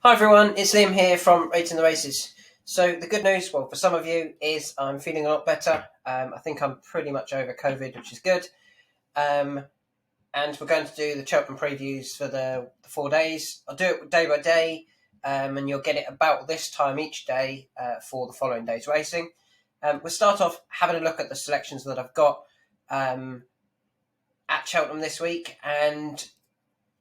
Hi everyone, it's Liam here from Rating the Races. So the good news, well, for some of you, is I'm feeling a lot better. I think I'm pretty much over COVID, which is good. And we're going to do the Cheltenham previews for the 4 days. I'll do it day by day, and you'll get it about this time each day for the following day's racing. We'll start off having a look at the selections that I've got at Cheltenham this week, and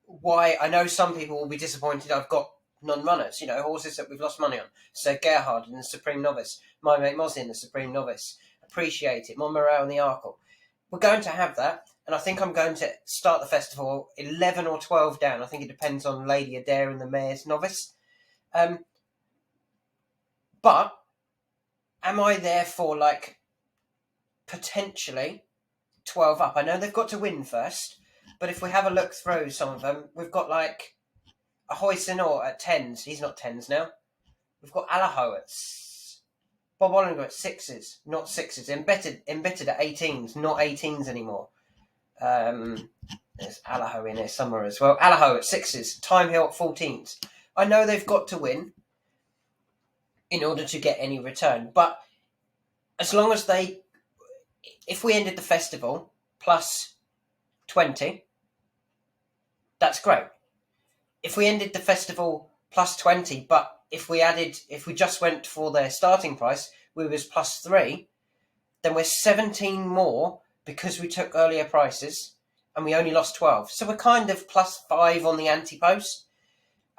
why I know some people will be disappointed I've got non-runners, horses that we've lost money on. So Gerhard in the Supreme Novice, my mate Mozzie in the Supreme Novice, Appreciate It, Montmirail in the Arkle. We're going to have that, and I think I'm going to start the festival 11 or 12 down. I think it depends on Lady Adair and the Mayor's Novice. But am I there for potentially 12 up? I know they've got to win first, but if we have a look through some of them, we've got a Hoisinor at 10s. He's not 10s now. We've got Alaho at Bob Ollinger at 6s, not 6s. Embittered at 18s, not 18s anymore. There's Alaho in there somewhere as well. Alaho at 6s, Time Hill at 14s. I know they've got to win in order to get any return, but as long as if we ended the festival plus 20, that's great. If we ended the festival plus 20, but if we just went for their starting price, we was plus 3, then we're 17 more because we took earlier prices and we only lost 12. So we're kind of plus 5 on the anti-post.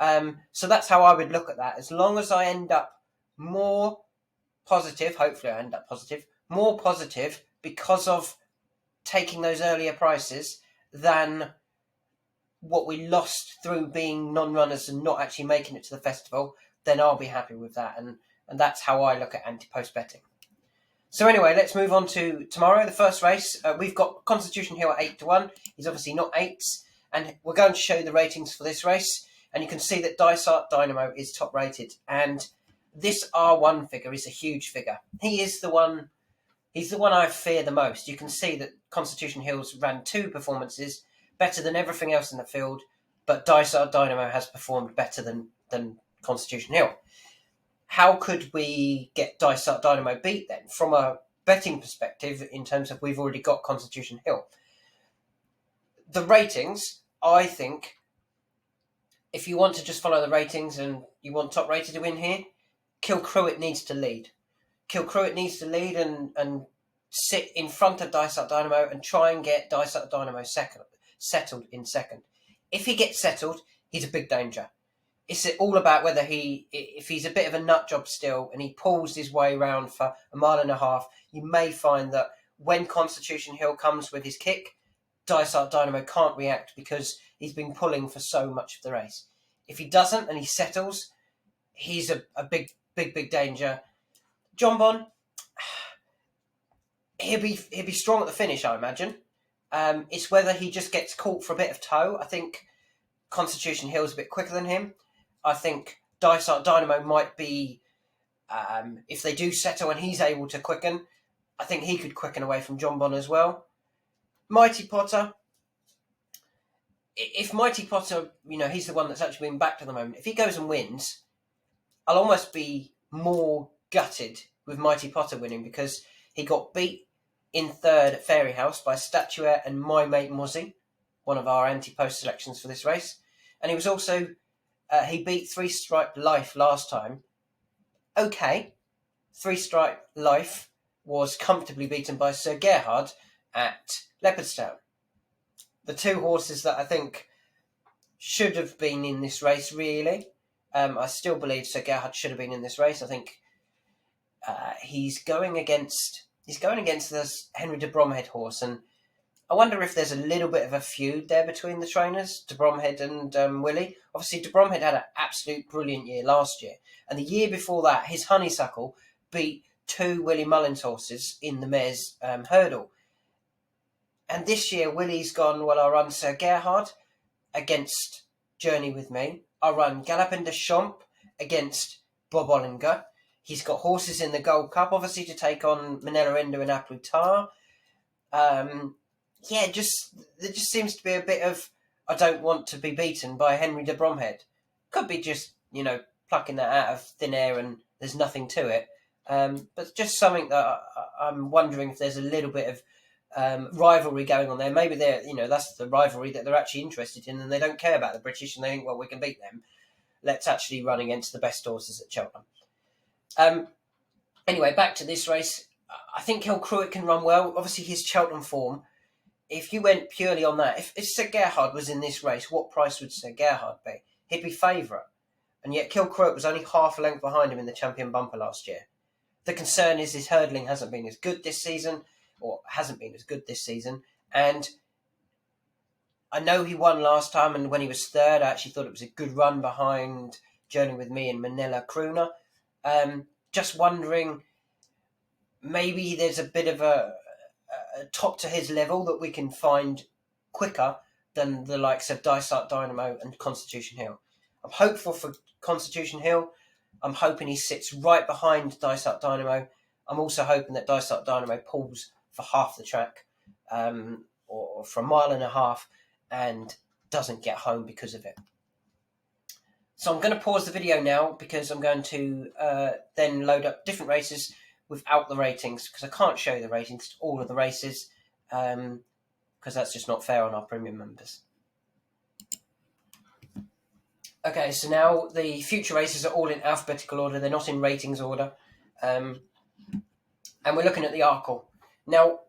So that's how I would look at that. As long as I end up more positive, hopefully I end up more positive because of taking those earlier prices than what we lost through being non-runners and not actually making it to the festival, then I'll be happy with that. And that's how I look at anti-post betting. So anyway, let's move on to tomorrow, the first race. We've got Constitution Hill at 8-1. He's obviously not 8s. And we're going to show you the ratings for this race. And you can see that Dysart Dynamo is top rated. And this R1 figure is a huge figure. He's the one I fear the most. You can see that Constitution Hill's ran 2 performances better than everything else in the field, but Dysart Dynamo has performed better than Constitution Hill. How could we get Dysart Dynamo beat then? From a betting perspective, in terms of we've already got Constitution Hill. The ratings, I think, if you want to just follow the ratings and you want top rated to win here, Kilcruit needs to lead. Kilcruit needs to lead and sit in front of Dysart Dynamo and try and get Dysart Dynamo settled in second. If he gets settled, he's a big danger. It's all about whether if he's a bit of a nut job still and he pulls his way around for a mile and a half, you may find that when Constitution Hill comes with his kick, Dysart Dynamo can't react because he's been pulling for so much of the race. If he doesn't and he settles, he's a big danger. John Bon, he'll be strong at the finish, I imagine. It's whether he just gets caught for a bit of toe. I think Constitution Hill's a bit quicker than him. I think Dysart Dynamo might be, if they do settle and he's able to quicken, I think he could quicken away from John Bon as well. Mighty Potter, if Mighty Potter, he's the one that's actually been backed at the moment. If he goes and wins, I'll almost be more gutted with Mighty Potter winning because he got beat in third at Fairy House by Statuette and My Mate Mozzie, one of our anti-post selections for this race. And he was also, he beat 3 Stripe Life last time. Okay, 3 Stripe Life was comfortably beaten by Sir Gerhard at Leopardstown. The 2 horses that I think should have been in this race, really. I still believe Sir Gerhard should have been in this race. I think he's going against this Henry de Bromhead horse, and I wonder if there's a little bit of a feud there between the trainers, de Bromhead and Willie. Obviously, de Bromhead had an absolute brilliant year last year, and the year before that, his Honeysuckle beat 2 Willie Mullins horses in the Mayor's Hurdle. And this year, Willie's gone, well, I run Sir Gerhard against Journey with Me. I run Galopin de Champ against Bob Ollinger. He's got horses in the Gold Cup, obviously, to take on Manella Endo and Aplutar. There just seems to be a bit of, I don't want to be beaten by Henry de Bromhead. Could be just plucking that out of thin air and there's nothing to it. But just something that I'm wondering if there's a little bit of rivalry going on there. Maybe that's the rivalry that they're actually interested in, and they don't care about the British, and they think, well, we can beat them. Let's actually run against the best horses at Cheltenham. Anyway, back to this race. I think Kilcruit can run well. Obviously, his Cheltenham form. If you went purely on that, if Sir Gerhard was in this race, what price would Sir Gerhard be? He'd be favourite. And yet Kilcruit was only half a length behind him in the Champion Bumper last year. The concern is his hurdling hasn't been as good this season. And I know he won last time, and when he was third, I actually thought it was a good run behind Journey With Me and Manila Crooner. Just wondering, maybe there's a bit of a top to his level that we can find quicker than the likes of Dysart Dynamo and Constitution Hill. I'm hopeful for Constitution Hill. I'm hoping he sits right behind Dysart Dynamo. I'm also hoping that Dysart Dynamo pulls for half the track, or for a mile and a half, and doesn't get home because of it. So I'm going to pause the video now because I'm going to then load up different races without the ratings, because I can't show you the ratings to all of the races, because that's just not fair on our premium members. Okay, so now the future races are all in alphabetical order. They're not in ratings order. And we're looking at the Arkle. Now,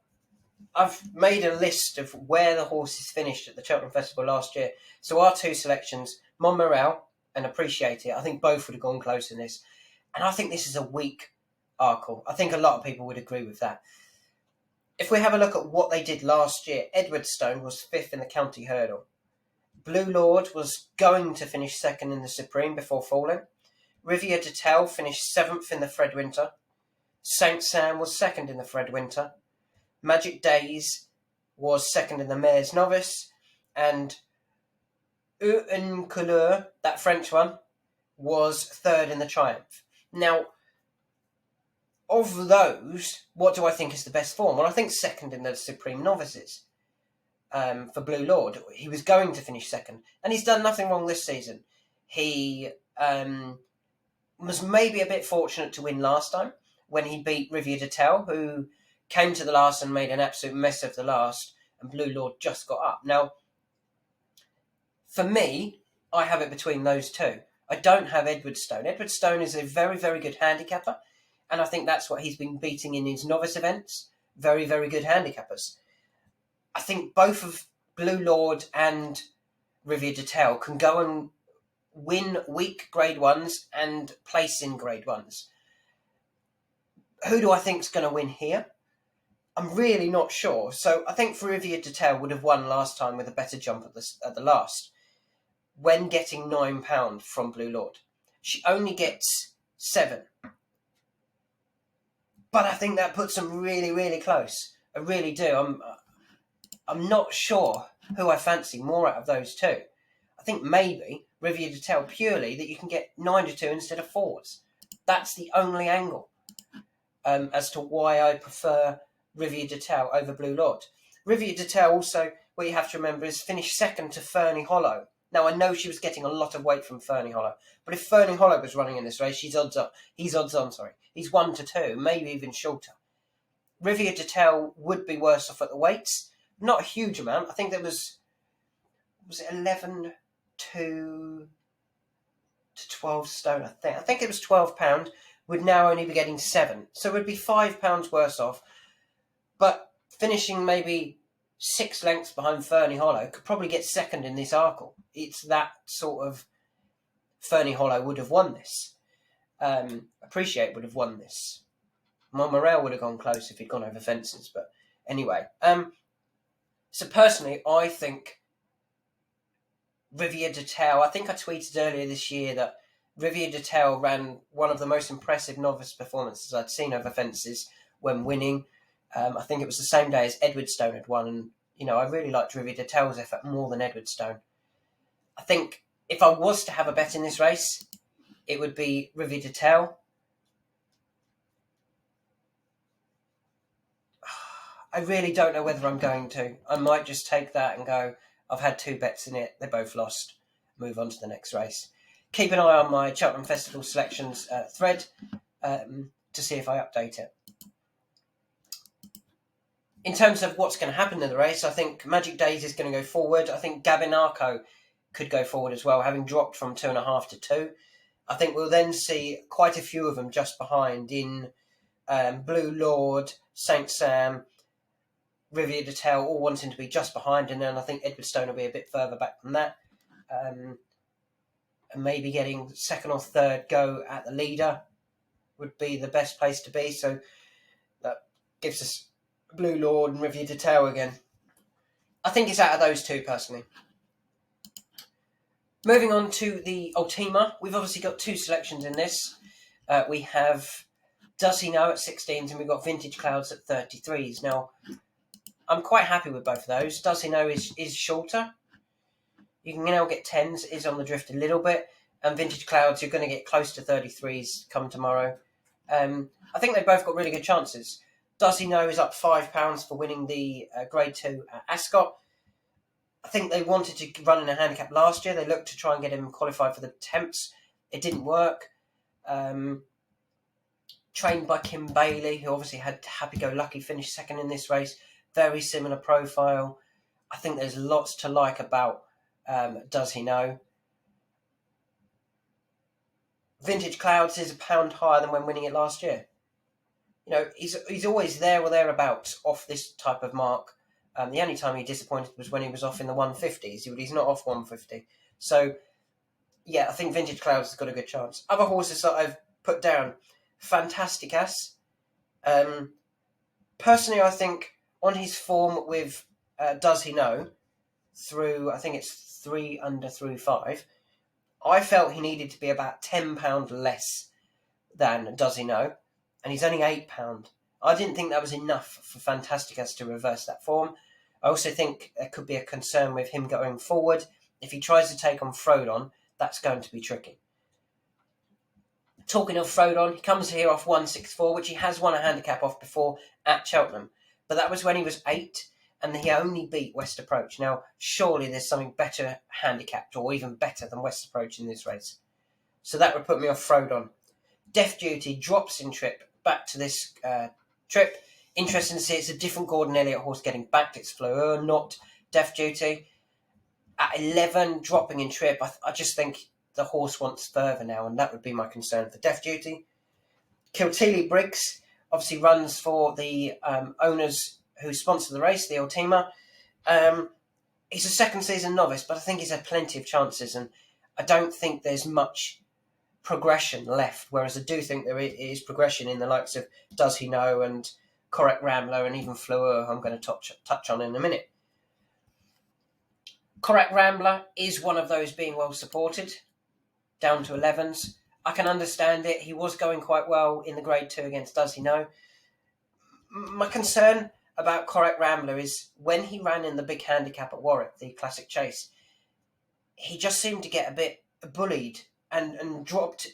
I've made a list of where the horses finished at the Cheltenham Festival last year. So our two selections, Montmorel and Appreciate It, I think both would have gone close in this. And I think this is a weak Arkle. I think a lot of people would agree with that. If we have a look at what they did last year, Edwardstone was 5th in the County Hurdle. Blue Lord was going to finish 2nd in the Supreme before falling. Riviere de Tel finished 7th in the Fred Winter. Saint Sam was 2nd in the Fred Winter. Magic Days was 2nd in the Mayor's Novice. And Un Couleur, that French one, was 3rd in the Triumph. Now, of those, what do I think is the best form? Well, I think 2nd in the Supreme Novices. For Blue Lord, he was going to finish 2nd, and he's done nothing wrong this season. He was maybe a bit fortunate to win last time when he beat Riviere de Tel, who came to the last and made an absolute mess of the last, and Blue Lord just got up. Now, for me, I have it between those two. I don't have Edwardstone. Edwardstone is a very, very good handicapper, and I think that's what he's been beating in his novice events. Very, very good handicappers. I think both of Blue Lord and Riviere de Tel can go and win weak Grade 1s and place in Grade 1s. Who do I think is going to win here? I'm really not sure. So I think Riviere de Tel would have won last time with a better jump at the last, when getting £9 from Blue Lord. She only gets 7. But I think that puts them really, really close. I really do. I'm not sure who I fancy more out of those two. I think maybe Riviere de Tel, purely that you can get 9 to 2 instead of 4s. That's the only angle as to why I prefer Riviere de Tel over Blue Lord. Riviere de Tel also, what you have to remember, is finished 2nd to Fernie Hollow. Now, I know she was getting a lot of weight from Fernie Hollow, but if Fernie Hollow was running in this race, he's odds on. He's 1 to 2, maybe even shorter. Riviere de Tel would be worse off at the weights. Not a huge amount. I think there was it 11 to 12 stone, I think it was £12, would now only be getting 7. So it would be £5 worse off. But finishing maybe 6 lengths behind Fernie Hollow could probably get 2nd in this Arkle. It's that sort of... Fernie Hollow would have won this. Appreciate would have won this. Montmorel would have gone close if he'd gone over fences. But anyway... So personally, I think Riviere de Tel, I think I tweeted earlier this year that Riviere de Tel ran one of the most impressive novice performances I'd seen over fences when winning. I think it was the same day as Edwardstone had won, and I really liked Riviere de Tel's effort more than Edwardstone. I think if I was to have a bet in this race, it would be Riviere de Tel. I really don't know whether I'm going to. I might just take that and go, I've had 2 bets in it, they both lost, move on to the next race. keep an eye on my Cheltenham Festival selections thread to see if I update it. In terms of what's going to happen in the race, I think Magic Days is going to go forward. I think Gabinarco could go forward as well, having dropped from 2.5 to 2. I think we'll then see quite a few of them just behind in Blue Lord, Saint Sam, Riviere de Tel, all wanting to be just behind, and then I think Edwardstone will be a bit further back than that. And maybe getting second or third go at the leader would be the best place to be. So that gives us Blue Lord and Riviere de Tel again. I think it's out of those two, personally. Moving on to the Ultima, we've obviously got two selections in this. We have Does He Know at 16s, and we've got Vintage Clouds at 33s. Now, I'm quite happy with both of those. Does He Know is shorter. You can now get 10s, is on the drift a little bit, and Vintage Clouds, you're going to get close to 33s come tomorrow. I think they've both got really good chances. Does He Know is up £5 for winning the Grade 2 at Ascot. I think they wanted to run in a handicap last year. They looked to try and get him qualified for the Temps. It didn't work. Trained by Kim Bailey, who obviously had happy-go-lucky finish second in this race. Very similar profile. I think there's lots to like about Does He Know. Vintage Clouds is £1 higher than when winning it last year. You know, he's always there or thereabouts off this type of mark. The only time he disappointed was when he was off in the 150s. He's not off 150. So, yeah, I think Vintage Clouds has got a good chance. Other horses that I've put down, Fantasticas. Personally, I think on his form with Does He Know, through, I think it's 3 under through 5, I felt he needed to be about £10 less than Does He Know, and he's only £8. I didn't think that was enough for Fantasticas to reverse that form. I also think there could be a concern with him going forward. If he tries to take on Frodon, that's going to be tricky. Talking of Frodon, he comes here off 164, which he has won a handicap off before at Cheltenham. But that was when he was 8, and he only beat West Approach. Now, surely there's something better handicapped, or even better than West Approach in this race. So that would put me off Frodon. Death Duty drops in trip back to this trip. Interesting to see it's a different Gordon Elliott horse getting backed. It's Fleur, not Death Duty. At 11, dropping in trip, I just think the horse wants further now, and that would be my concern for Death Duty. Kilteely Briggs obviously runs for the owners who sponsor the race, the Ultima. He's a second season novice, but I think he's had plenty of chances, and I don't think there's much progression left, whereas I do think there is progression in the likes of Does He Know and Correct Rambler and even Fleur, I'm going to touch on in a minute. Correct Rambler is one of those being well supported, down to 11s. I can understand it. He was going quite well in the Grade 2 against Does He Know. My concern about Correct Rambler is when he ran in the big handicap at Warwick, the Classic Chase, he just seemed to get a bit bullied and dropped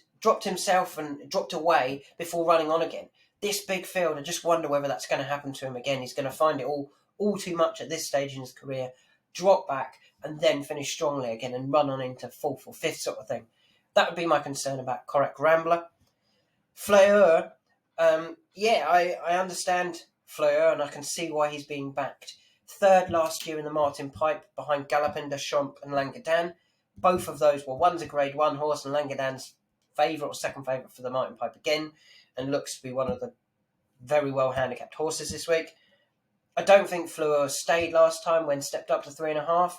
himself and dropped away before running on again. This big field, I just wonder whether that's going to happen to him again. He's going to find it all too much at this stage in his career, drop back, and then finish strongly again and run on into 4th or 5th sort of thing. That would be my concern about Correct Rambler. Fleur, I understand Fleur, and I can see why he's being backed. 3rd last year in the Martin Pipe behind Galopin de Champs and Languedan. Both of those were, one's a Grade 1 horse, and Languedan's favourite or second favourite for the Martin Pipe again, and looks to be one of the very well handicapped horses this week. I don't think Fleur stayed last time when stepped up to 3.5.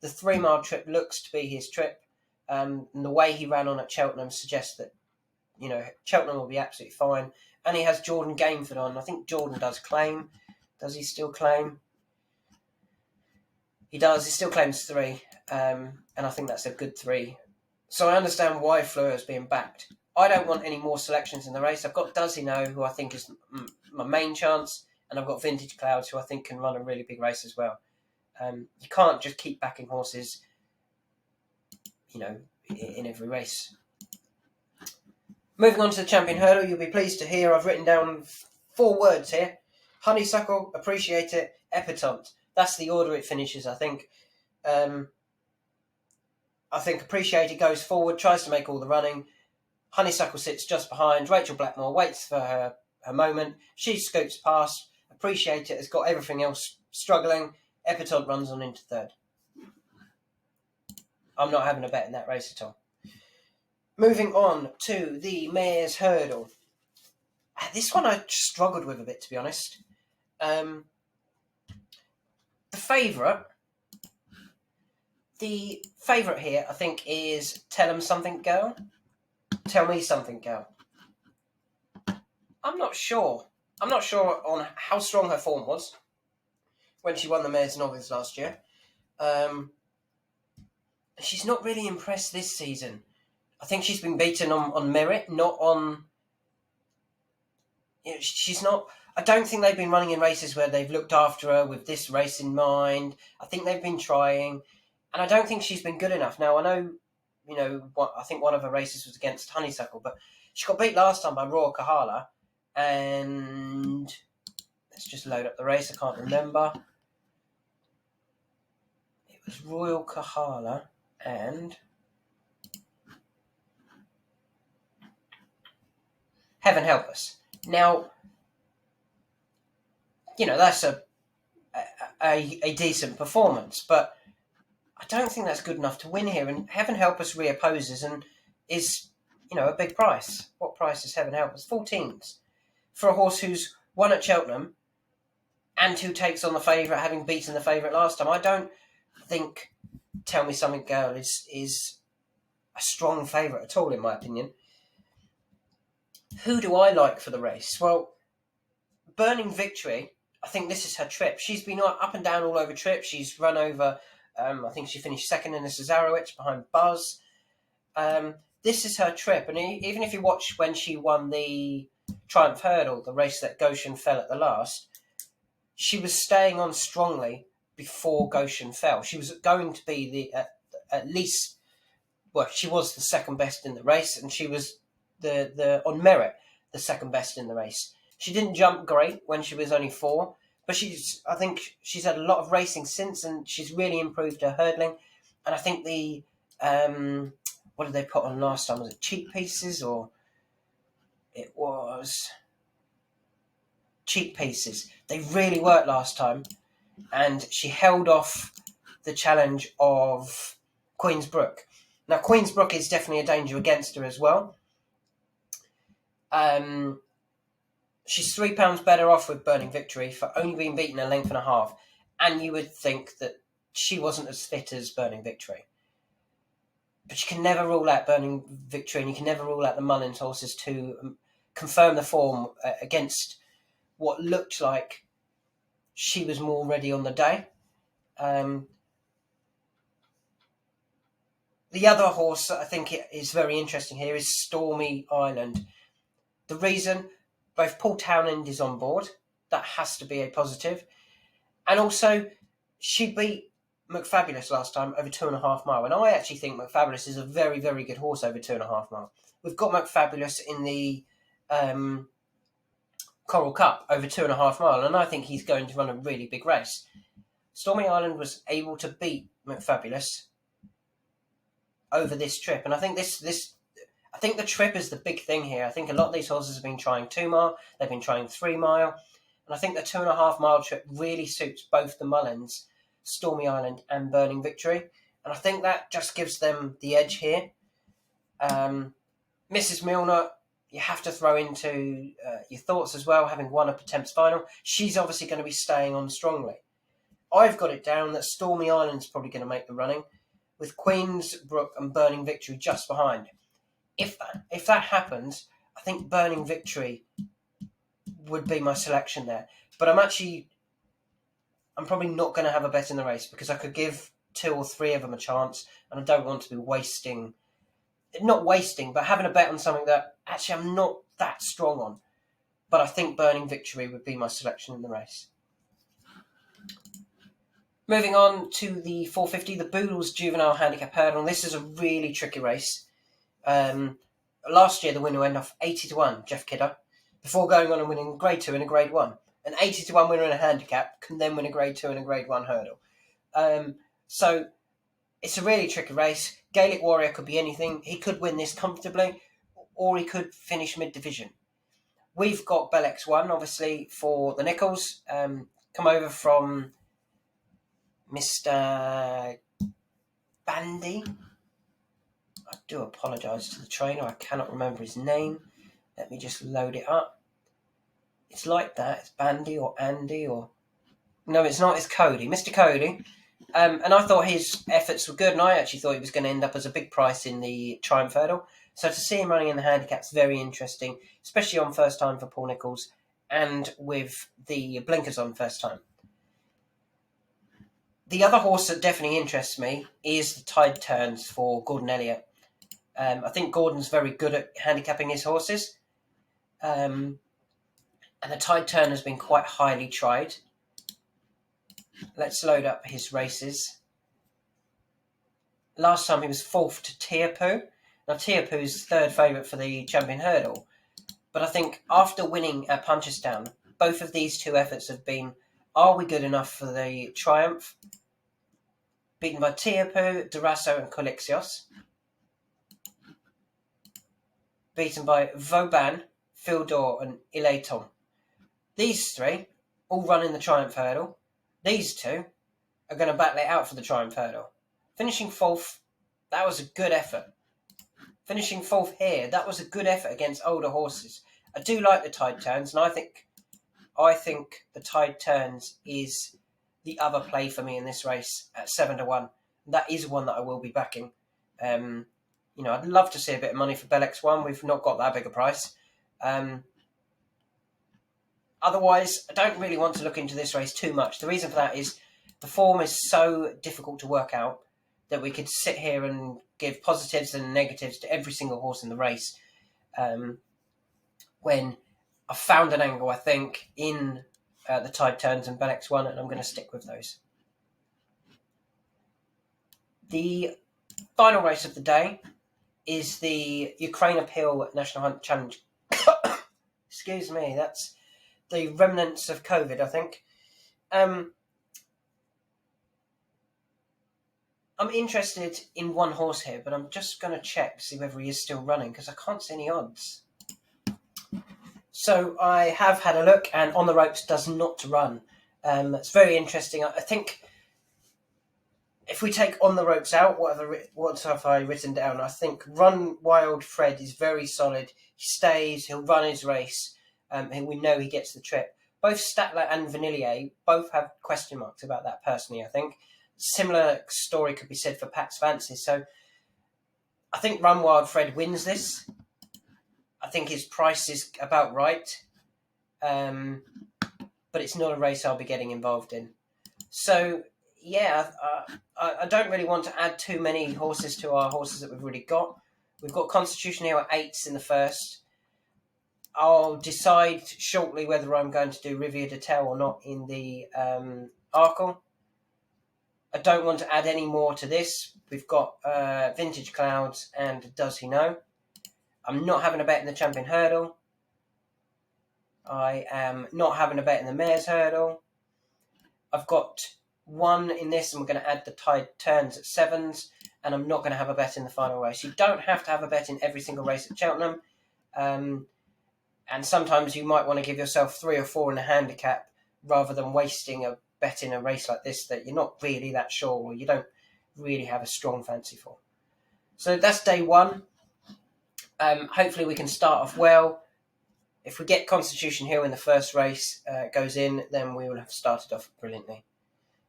The 3 mile trip looks to be his trip. And the way he ran on at Cheltenham suggests that, Cheltenham will be absolutely fine. And he has Jordan Gameford on. I think Jordan does claim. Does he still claim? He does. He still claims 3. And I think that's a good 3. So I understand why Fleur is being backed. I don't want any more selections in the race. I've got Does He Know, who I think is my main chance. And I've got Vintage Clouds, who I think can run a really big race as well. You can't just keep backing horses, in every race. Moving on to the Champion Hurdle, you'll be pleased to hear I've written down 4 words here. Honeysuckle, Appreciate It, Epatante. That's the order it finishes, I think. I think Appreciated goes forward, tries to make all the running. Honeysuckle sits just behind. Rachel Blackmore waits for her moment. She scoots past. Appreciated has got everything else struggling. Epitante runs on into third. I'm not having a bet in that race at all. Moving on to the Mayor's Hurdle. This one I struggled with a bit, to be honest. The favourite here, I think, is Tell Me Something Girl. I'm not sure. I'm not sure on how strong her form was when she won the Mayor's Novice last year. She's not really impressed this season. I think she's been beaten on merit, not on... she's not... I don't think they've been running in races where they've looked after her with this race in mind. I think they've been trying, and I don't think she's been good enough. Now, I know, I think one of her races was against Honeysuckle, but she got beat last time by Royal Kahala, and let's just load up the race. I can't remember. It was Royal Kahala and Heaven Help Us. Now, that's a decent performance, but I don't think that's good enough to win here. And Heaven Help Us reopposes and is, a big price. What price is Heaven Help Us? 14s. For a horse who's won at Cheltenham and who takes on the favourite, having beaten the favourite last time. I don't think Tell Me Something Girl is a strong favourite at all, in my opinion. Who do I like for the race? Well, Burning Victory, I think this is her trip. She's been up and down all over trip. She's run over, I think she finished second in the Cesarewitch behind Buzz. This is her trip. And even if you watch when she won the Triumph Hurdle, the race that Goshen fell at the last, she was staying on strongly before Goshen fell. She was going to be at least, she was the second best in the race, and she was on merit the second best in the race. She didn't jump great when she was only 4, but I think she's had a lot of racing since, and she's really improved her hurdling. And I think what did they put on last time? Was it Cheek Pieces, or it was Cheek Pieces? They really worked last time, and she held off the challenge of Queensbrook. Now, Queensbrook is definitely a danger against her as well. She's £3 better off with Burning Victory for only being beaten a length and a half, and you would think that she wasn't as fit as Burning Victory. But you can never rule out Burning Victory, and you can never rule out the Mullins horses to confirm the form against what looked like she was more ready on the day. The other horse that I think is very interesting here is Stormy Island. The reason, both Paul Townend is on board. That has to be a positive. And also, she beat McFabulous last time over 2.5 mile. And I actually think McFabulous is a very, very good horse over 2.5 mile. We've got McFabulous in the Coral Cup over 2.5 mile, and I think he's going to run a really big race. Stormy Island was able to beat McFabulous over this trip, and I think I think the trip is the big thing here. I think a lot of these horses have been trying 2 mile, they've been trying 3 mile, and I think the 2.5 mile trip really suits both the Mullins, Stormy Island and Burning Victory, and I think that just gives them the edge here. Mrs. Milner, you have to throw into your thoughts as well, having won up a Temps final. She's obviously going to be staying on strongly. I've got it down that Stormy Island's probably going to make the running, with Queensbrook and Burning Victory just behind. If that happens, I think Burning Victory would be my selection there. But I'm probably not going to have a bet in the race, because I could give 2 or 3 of them a chance, and I don't want to be but having a bet on something that actually I'm not that strong on. But I think Burning Victory would be my selection in the race. Moving on to the 450, the Boodles Juvenile Handicap Hurdle. This is a really tricky race. Last year, the winner went off 80-1, Jeff Kidder, before going on and winning Grade 2 and a Grade 1. An 80-1 winner in a handicap can then win a Grade 2 and a Grade 1 hurdle. So it's a really tricky race. Gaelic Warrior could be anything. He could win this comfortably, or he could finish mid-division. We've got Bell X1, obviously, for the Nichols. Come over from Mr. Bandy. I do apologise to the trainer. I cannot remember his name. Let me just load it up. It's like that. It's Bandy or Andy or... No, it's not. It's Cody. Mr. Cody. And I thought his efforts were good, and I actually thought he was going to end up as a big price in the Triumph Hurdle. So to see him running in the handicap's very interesting, especially on first time for Paul Nicholls and with the blinkers on first time. The other horse that definitely interests me is the Tide Turns for Gordon Elliott. I think Gordon's very good at handicapping his horses. And the Tide Turn has been quite highly tried. Let's load up his races. Last time he was 4th to Tearpoo. Now Tearpoo's third favourite for the Champion Hurdle. But I think after winning at Punchestown, both of these two efforts have been, are we good enough for the Triumph? Beaten by Tearpoo, Durasso and Colixios. Beaten by Vauban, Fildor and Ileton. These three all run in the Triumph Hurdle. These two are going to battle it out for the Triumph Hurdle. Finishing 4th, that was a good effort. Finishing 4th here, that was a good effort against older horses. I do like the Tide Turns, and I think the Tide Turns is the other play for me in this race at 7-1. That is one that I will be backing. I'd love to see a bit of money for Bell X1. We've not got that big a price. Otherwise, I don't really want to look into this race too much. The reason for that is the form is so difficult to work out that we could sit here and give positives and negatives to every single horse in the race. When I found an angle, I think, in the Tide Turns and Bell X1, and I'm going to stick with those. The final race of the day is the Ukraine Appeal National Hunt Challenge. Excuse me, that's the remnants of COVID, I think. I'm interested in one horse here, but I'm just going to check to see whether he is still running, because I can't see any odds. So I have had a look, and On the Ropes does not run. It's very interesting. I think if we take On the Ropes out, what have I written down? I think Run Wild Fred is very solid. He stays, he'll run his race, and we know he gets the trip. Both Statler and Vanillier both have question marks about that personally, I think. Similar story could be said for Pat's Fancy. So I think Run Wild Fred wins this. I think his price is about right. But it's not a race I'll be getting involved in. So, yeah, I don't really want to add too many horses to our horses that we've already got. We've got Constitution here at 8s in the first. I'll decide shortly whether I'm going to do Riviere de Tel or not in the Arkle. I don't want to add any more to this. We've got Vintage Clouds and Does He Know? I'm not having a bet in the Champion Hurdle. I am not having a bet in the Mares Hurdle. I've got one in this, and we're going to add the Tide Turns at 7s, and I'm not going to have a bet in the final race. You don't have to have a bet in every single race at Cheltenham. And sometimes you might want to give yourself 3 or 4 in a handicap rather than wasting a bet in a race like this that you're not really that sure or you don't really have a strong fancy for. So that's day 1. Hopefully we can start off well. If we get Constitution Hill in the first race goes in, then we will have started off brilliantly.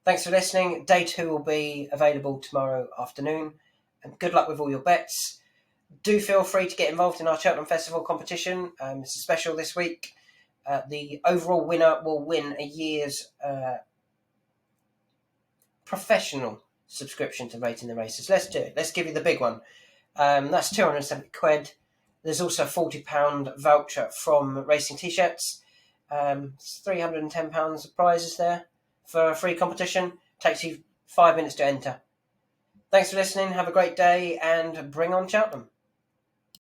Thanks for listening. Day 2 will be available tomorrow afternoon. And good luck with all your bets. Do feel free to get involved in our Cheltenham Festival competition. It's a special this week. The overall winner will win a year's professional subscription to Rating the Races. Let's do it. Let's give you the big one. That's £270. There's also a £40 voucher from Racing T-shirts. It's £310 of prizes there for a free competition. Takes you 5 minutes to enter. Thanks for listening. Have a great day and bring on Cheltenham.